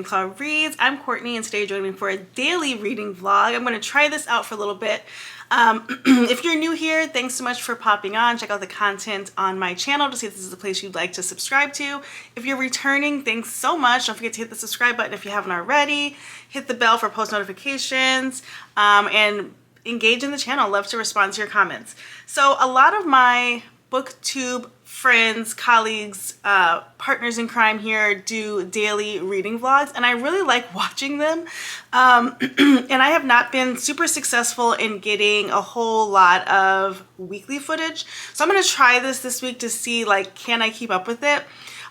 Ravenclaw Reads. I'm Courtney and today you're joining me for a daily reading vlog. I'm going to try this out for a little bit. If you're new here, thanks so much for popping on. Check out the content on my channel to see if this is a place you'd like to subscribe to. If you're returning, thanks so much. Don't forget to hit the subscribe button if you haven't already. Hit the bell for post notifications and engage in the channel. Love to respond to your comments. So a lot of my BookTube friends, colleagues, partners in crime here do daily reading vlogs, and I really like watching them. And I have not been super successful in getting a whole lot of weekly footage. So I'm going to try this week to see, like, can I keep up with it?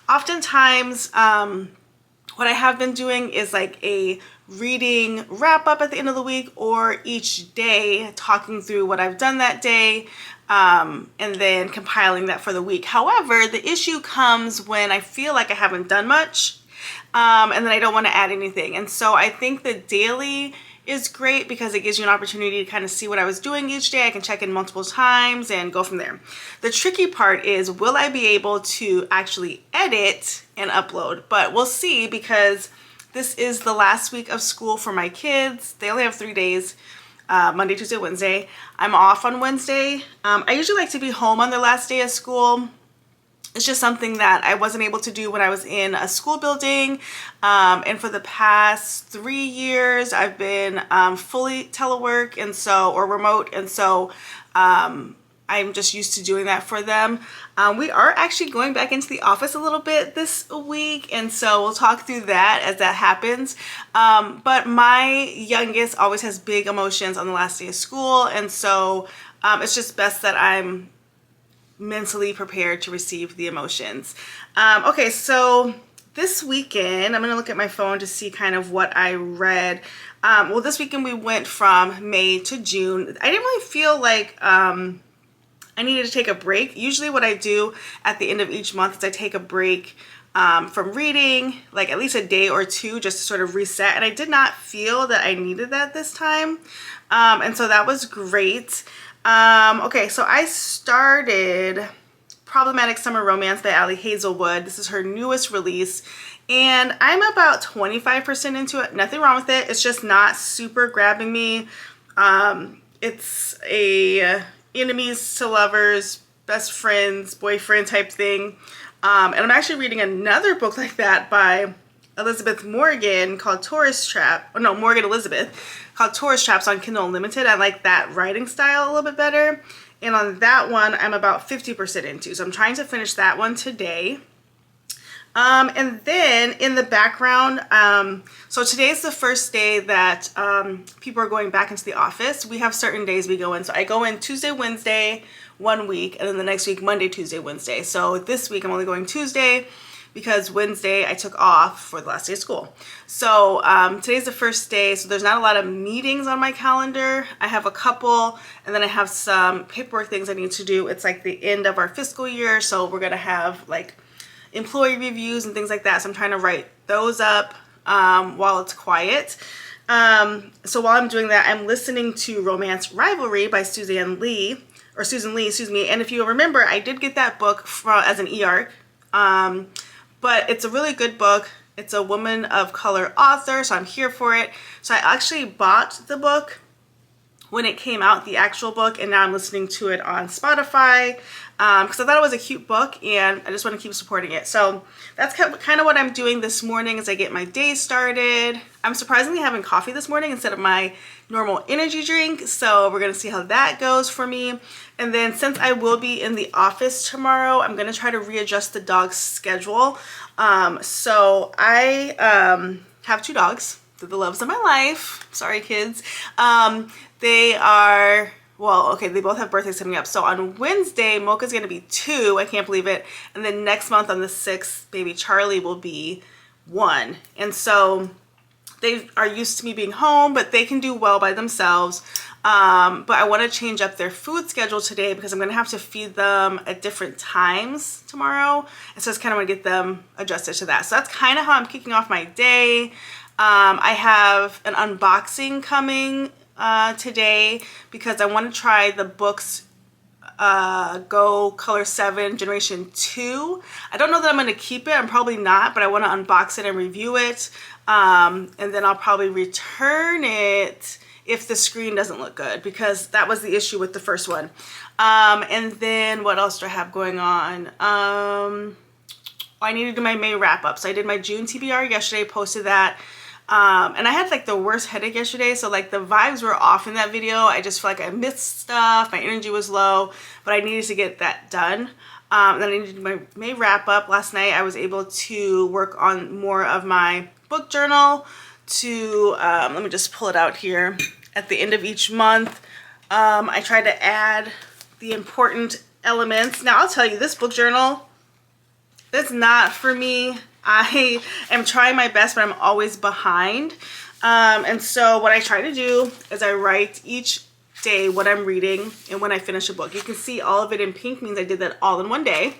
Oftentimes, what I have been doing is like a reading wrap up at the end of the week, or each day talking through what I've done that day, and then compiling that for the week. However, the issue comes when I feel like I haven't done much, and then I don't want to add anything. And so I think the daily is great because it gives you an opportunity to kind of see what I was doing each day. I can check in multiple times and go from there. The tricky part is, will I be able to actually edit and upload? But we'll see, because this is the last week of school for my kids. They only have 3 days, Monday, Tuesday, Wednesday. I'm off on Wednesday. I usually like to be home on the last day of school. It's just something that I wasn't able to do when I was in a school building. And for the past 3 years, I've been fully telework and so, or remote. And so I'm just used to doing that for them. We are actually going back into the office a little bit this week, and so we'll talk through that as that happens. But my youngest always has big emotions on the last day of school, and so it's just best that I'm mentally prepared to receive the emotions. Okay, so this weekend, I'm going to look at my phone to see kind of what I read. Well, this weekend we went from May to June. I didn't really feel like I needed to take a break. Usually what I do at the end of each month is I take a break from reading, like at least a day or two, just to sort of reset. And I did not feel that I needed that this time. And so that was great. Okay, so I started Problematic Summer Romance by Ali Hazelwood. This is her newest release, and I'm about 25% into it. Nothing wrong with it. It's just not super grabbing me. It's a enemies to lovers, best friends, boyfriend type thing. And I'm actually reading another book like that by Elizabeth Morgan called Tourist Trap. Oh no, Morgan Elizabeth, called Tourist Traps on Kindle Unlimited. I like that writing style a little bit better. And on that one, I'm about 50% into. So I'm trying to finish that one today. And then in the background, so today's the first day that people are going back into the office. We have certain days we go in. So I go in Tuesday, Wednesday, 1 week, and then the next week, Monday, Tuesday, Wednesday. So this week I'm only going Tuesday because Wednesday I took off for the last day of school. So today's the first day, so there's not a lot of meetings on my calendar. I have a couple, and then I have some paperwork things I need to do. It's like the end of our fiscal year, so we're gonna have like employee reviews and things like that. So I'm trying to write those up while it's quiet. So while I'm doing that, I'm listening to Romance Rivalry by Susan Lee, excuse me. And if you remember, I did get that book as an e-arc, but it's a really good book. It's a woman of color author, so I'm here for it. So I actually bought the book when it came out, the actual book, and now I'm listening to it on Spotify because I thought it was a cute book and I just want to keep supporting it. So that's kind of what I'm doing this morning as I get my day started. I'm surprisingly having coffee this morning instead of my normal energy drink, so we're going to see how that goes for me. And then since I will be in the office tomorrow, I'm going to try to readjust the dog's schedule. So I have 2 dogs. They're the loves of my life. Sorry, kids. They are, well, okay, they both have birthdays coming up. So on Wednesday, Mocha's going to be 2. I can't believe it. And then next month on the 6th, baby Charlie will be 1. And so they are used to me being home, but they can do well by themselves. But I want to change up their food schedule today because I'm going to have to feed them at different times tomorrow. And so I just kind of want to get them adjusted to that. So that's kind of how I'm kicking off my day. I have an unboxing coming today because I want to try the books Go Color 7 Generation 2. I don't know that I'm going to keep it. I'm probably not, but I want to unbox it and review it. and then I'll probably return it if the screen doesn't look good, because that was the issue with the first one. And then what else do I have going on? I need to do my May wrap up. So I did my June TBR yesterday, posted that. And I had like the worst headache yesterday, so like the vibes were off in that video. I just feel like I missed stuff, my energy was low, but I needed to get that done. Then I needed my May wrap up. Last night I was able to work on more of my book journal to, let me just pull it out here. At the end of each month, I try to add the important elements. Now I'll tell you, this book journal, that's not for me. I am trying my best, but I'm always behind. And so what I try to do is I write each day what I'm reading and when I finish a book. You can see all of it in pink means I did that all in one day.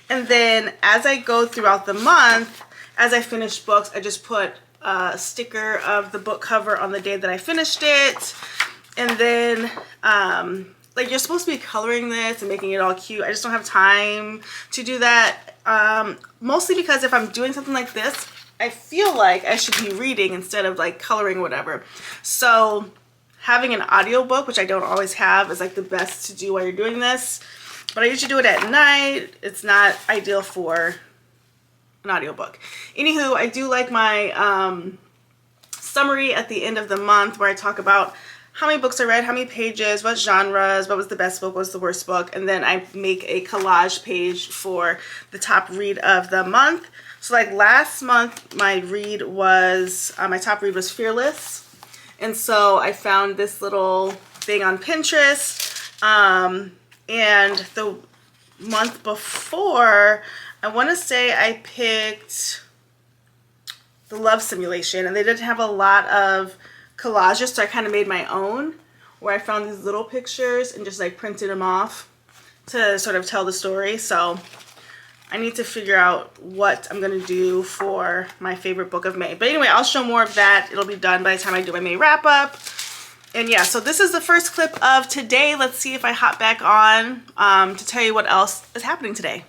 And then as I go throughout the month, as I finish books, I just put a sticker of the book cover on the day that I finished it. And then like, you're supposed to be coloring this and making it all cute. I just don't have time to do that. Mostly because if I'm doing something like this, I feel like I should be reading instead of like coloring whatever. So having an audiobook, which I don't always have, is like the best to do while you're doing this. But I usually do it at night. It's not ideal for an audiobook. Anywho, I do like my summary at the end of the month where I talk about how many books I read, how many pages, what genres, what was the best book, what was the worst book, and then I make a collage page for the top read of the month. So like last month, my read was, my top read was Fearless. And so I found this little thing on Pinterest. And the month before, I want to say I picked The Love Simulation, and they didn't have a lot of collages, so I kind of made my own, where I found these little pictures and just like printed them off to sort of tell the story. So I need to figure out what I'm going to do for my favorite book of May. But anyway, I'll show more of that. It'll be done by the time I do my May wrap up. And yeah, so this is the first clip of today. Let's see if I hop back on to tell you what else is happening today.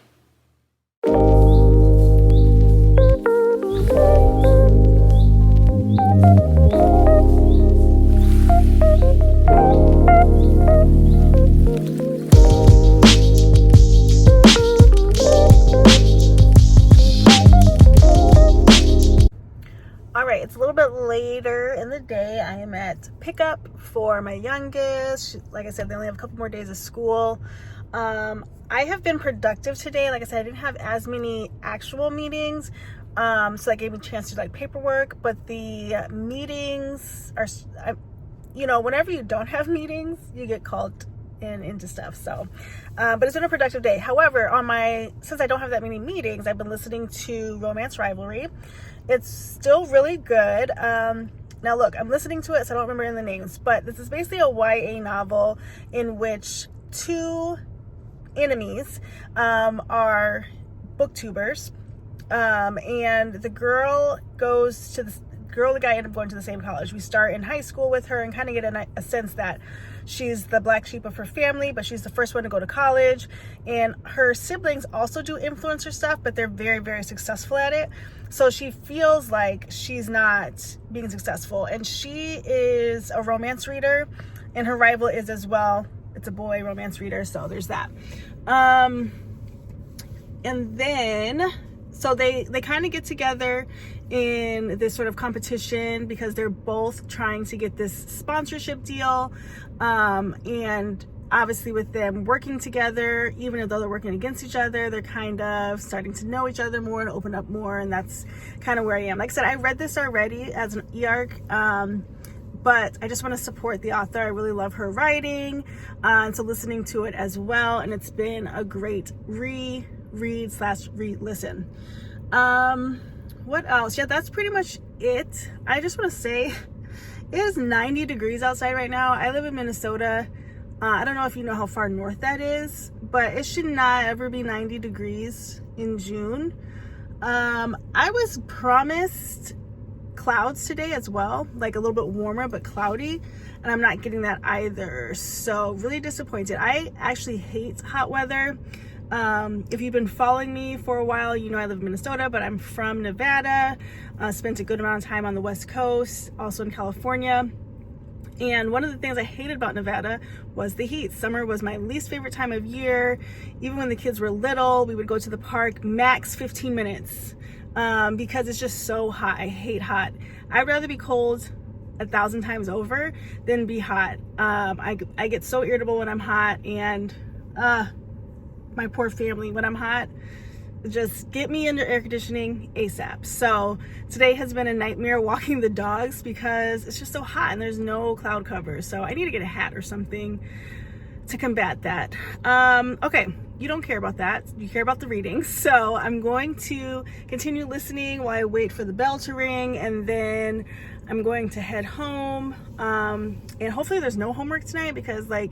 It's a little bit later in the day. I am at pickup for my youngest. Like I said, they only have a couple more days of school. I have been productive today. Like I said, I didn't have as many actual meetings, so that gave me a chance to do like paperwork. But the meetings are, you know, whenever you don't have meetings, you get called into stuff. So but it's been a productive day. However, since I don't have that many meetings, I've been listening to Romance Rivalry. It's still really good. Now look, I'm listening to it, so I don't remember the names, but this is basically a YA novel in which two enemies are booktubers, and the girl goes to the guy end up going to the same college. We start in high school with her and kind of get a sense that she's the black sheep of her family, but she's the first one to go to college. And her siblings also do influencer stuff, but they're very, very successful at it. So she feels like she's not being successful. And she is a romance reader, and her rival is as well. It's a boy romance reader, so there's that. And then, so they kind of get together in this sort of competition because they're both trying to get this sponsorship deal. And obviously with them working together, even though they're working against each other, they're kind of starting to know each other more and open up more. And that's kind of where I am. Like I said, I read this already as an e-arc, but I just want to support the author. I really love her writing, and so listening to it as well. And it's been a great read/re-listen. What else? Yeah, that's pretty much it. I just want to say it is 90 degrees outside right now. I live in Minnesota. I don't know if you know how far north that is, but it should not ever be 90 degrees in June. I was promised clouds today as well, like a little bit warmer but cloudy, and I'm not getting that either. So really disappointed. I actually hate hot weather. If you've been following me for a while, you know I live in Minnesota, but I'm from Nevada. Spent a good amount of time on the West Coast, also in California. And one of the things I hated about Nevada was the heat. Summer was my least favorite time of year. Even when the kids were little, we would go to the park max 15 minutes because it's just so hot. I hate hot. I'd rather be cold 1,000 times over than be hot. I get so irritable when I'm hot, and my poor family when I'm hot. Just get me under air conditioning ASAP. So today has been a nightmare walking the dogs because it's just so hot and there's no cloud cover. So I need to get a hat or something to combat that. Okay, you don't care about that. You care about the readings. So I'm going to continue listening while I wait for the bell to ring, and then I'm going to head home. And hopefully there's no homework tonight because, like,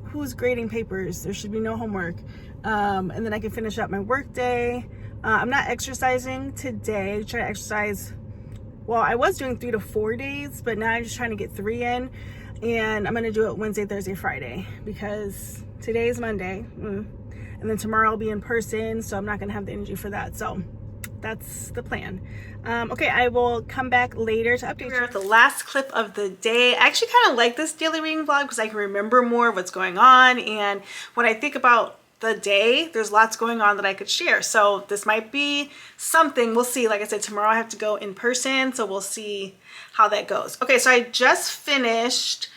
who's grading papers? There should be no homework. And then I can finish up my work day. I'm not exercising today. Try to exercise. Well, I was doing 3 to 4 days, but now I'm just trying to get 3 in. And I'm going to do it Wednesday, Thursday, Friday because today is Monday. And then tomorrow I'll be in person, so I'm not going to have the energy for that. So that's the plan. Okay, I will come back later to update you. We're at the last clip of the day. I actually kind of like this daily reading vlog because I can remember more of what's going on. And when I think about the day, there's lots going on that I could share. So this might be something. We'll see. Like I said, tomorrow I have to go in person, so we'll see how that goes. Okay, so I just finished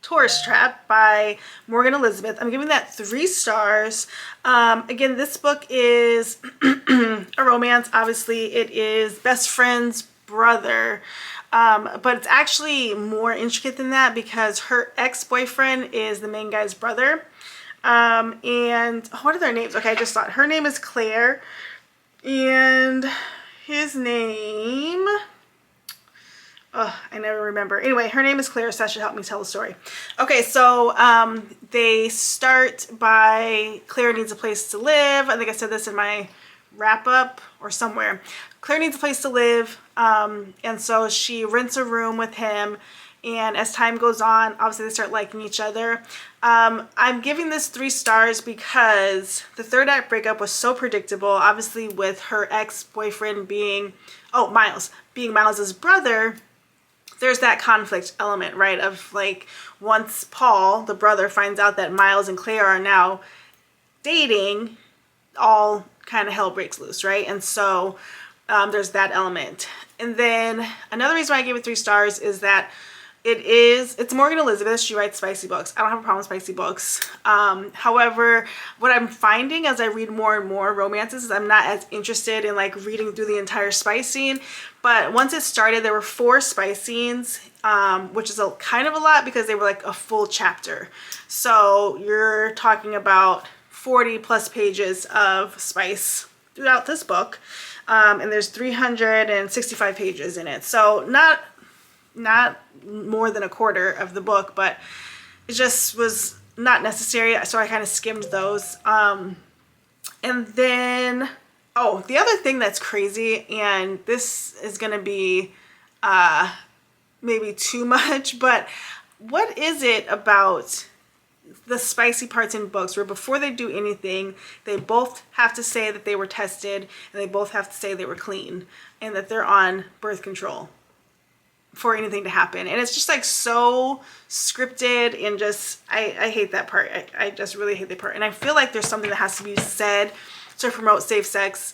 Tourist Trap by Morgan Elizabeth. I'm giving that 3 stars. Again, this book is a romance. Obviously, it is best friend's brother. But it's actually more intricate than that because her ex-boyfriend is the main guy's brother. And what are their names? Okay, I just thought her name is Claire, and his name, I never remember. Anyway, her name is Claire, so that should help me tell the story. Okay, so they start by Claire needs a place to live. I think I said this in my wrap up or somewhere. Claire needs a place to live, and so she rents a room with him. And as time goes on, obviously they start liking each other. I'm giving this 3 stars because the 3rd act breakup was so predictable. Obviously with her ex-boyfriend being, Miles, being Miles's brother, there's that conflict element, right? Of like, once Paul, the brother, finds out that Miles and Claire are now dating, all kind of hell breaks loose, right? And so there's that element. And then another reason why I gave it 3 stars is that it's Morgan Elizabeth. She writes spicy books. I don't have a problem with spicy books. However, what I'm finding as I read more and more romances is I'm not as interested in like reading through the entire spice scene. But once it started, there were 4 spice scenes, which is kind of a lot because they were like a full chapter. So you're talking about 40 plus pages of spice throughout this book. And there's 365 pages in it. So not more than a quarter of the book, but it just was not necessary, so I kind of skimmed those. And then, the other thing that's crazy, and this is gonna be maybe too much, but what is it about the spicy parts in books where before they do anything, they both have to say that they were tested and they both have to say they were clean and that they're on birth control for anything to happen? And it's just like so scripted, and just I hate that part. I just really hate that part. And I feel like there's something that has to be said to promote safe sex,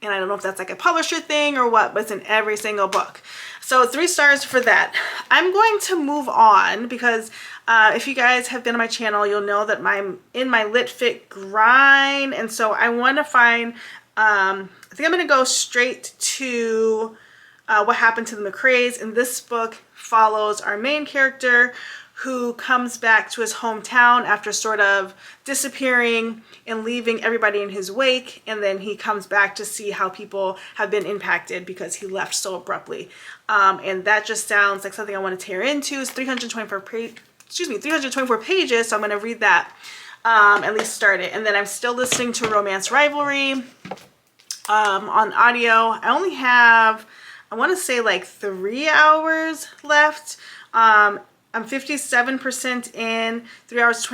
and I don't know if that's like a publisher thing or what, but it's in every single book. So 3 stars for that. I'm going to move on because if you guys have been on my channel, you'll know that I'm in my Lit Fit grind, and so I want to find I think I'm going to go straight to What Happened to the McCraes. And this book follows our main character who comes back to his hometown after sort of disappearing and leaving everybody in his wake, and then he comes back to see how people have been impacted because he left so abruptly. And that just sounds like something I want to tear into. It's 324 pages, so I'm going to read that, at least start it. And then I'm still listening to Romance Rivalry on audio. I only have, I want to say like 3 hours left. I'm 57% in, 3 hours,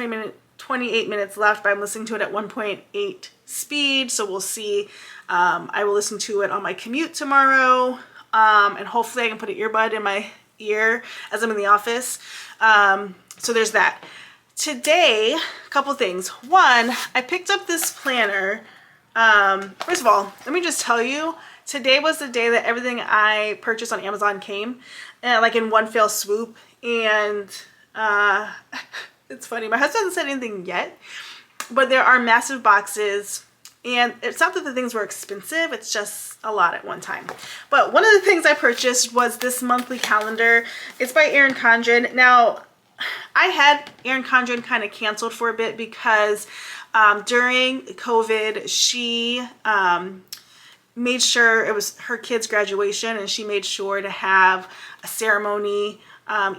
28 minutes left, but I'm listening to it at 1.8 speed, so we'll see. I will listen to it on my commute tomorrow, and hopefully I can put an earbud in my ear as I'm in the office. So there's that. Today, a couple things. One, I picked up this planner. First of all, let me just tell you, today was the day that everything I purchased on Amazon came, like in one fell swoop. And it's funny, my husband hasn't said anything yet, but there are massive boxes, and it's not that the things were expensive, it's just a lot at one time. But one of the things I purchased was this monthly calendar. It's by Erin Condren. Now, I had Erin Condren kind of canceled for a bit because during COVID, she made sure it was her kid's graduation, and she made sure to have a ceremony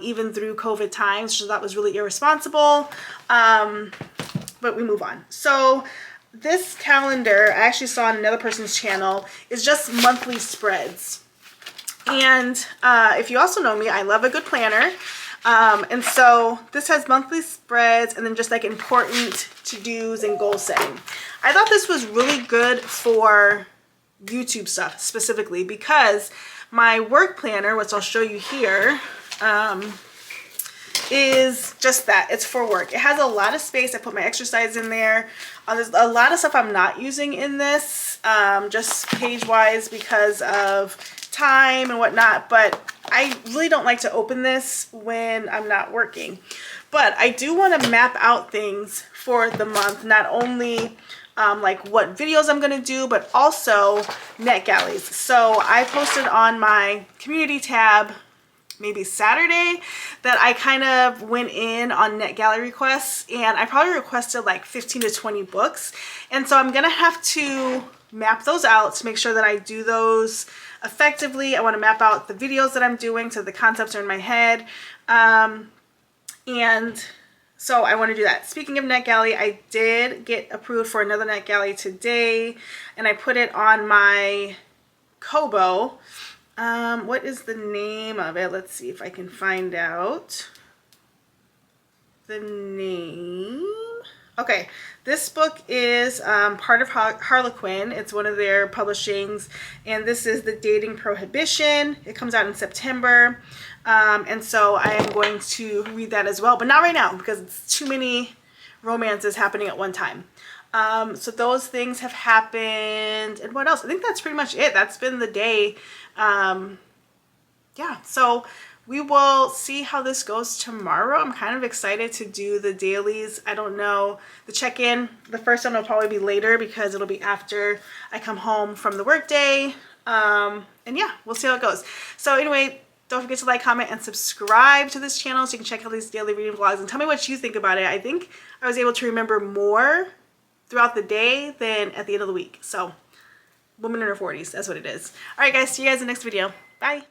even through COVID times, so that was really irresponsible. But we move on. So this calendar, I actually saw on another person's channel, is just monthly spreads. And if you also know me, I love a good planner. And so this has monthly spreads and then just like important to-dos and goal setting. I thought this was really good for YouTube stuff specifically because my work planner, which I'll show you here, is just that. It's for work. It has a lot of space. I put my exercise in there. There's a lot of stuff I'm not using in this, just page-wise because of time and whatnot, but I really don't like to open this when I'm not working. But I do want to map out things for the month, not only like what videos I'm going to do, but also NetGalleys. So I posted on my community tab maybe Saturday that I kind of went in on NetGalley requests, and I probably requested like 15 to 20 books. And so I'm going to have to map those out to make sure that I do those effectively. I want to map out the videos that I'm doing so the concepts are in my head. And so I want to do that. Speaking of NetGalley, I did get approved for another NetGalley today, and I put it on my Kobo. What is the name of it? Let's see if I can find out the name. Okay, this book is part of Harlequin. It's one of their publishings, and this is The Dating Prohibition. It comes out in September, and so I am going to read that as well, but not right now because it's too many romances happening at one time. So those things have happened, and what else? I think that's pretty much it. That's been the day. Yeah, so we will see how this goes tomorrow. I'm kind of excited to do the dailies. I don't know, the check-in, the first one will probably be later because it'll be after I come home from the workday. And yeah, we'll see how it goes. So anyway, don't forget to like, comment, and subscribe to this channel so you can check out these daily reading vlogs and tell me what you think about it. I think I was able to remember more throughout the day than at the end of the week. So woman in her 40s, that's what it is. All right, guys, see you guys in the next video. Bye.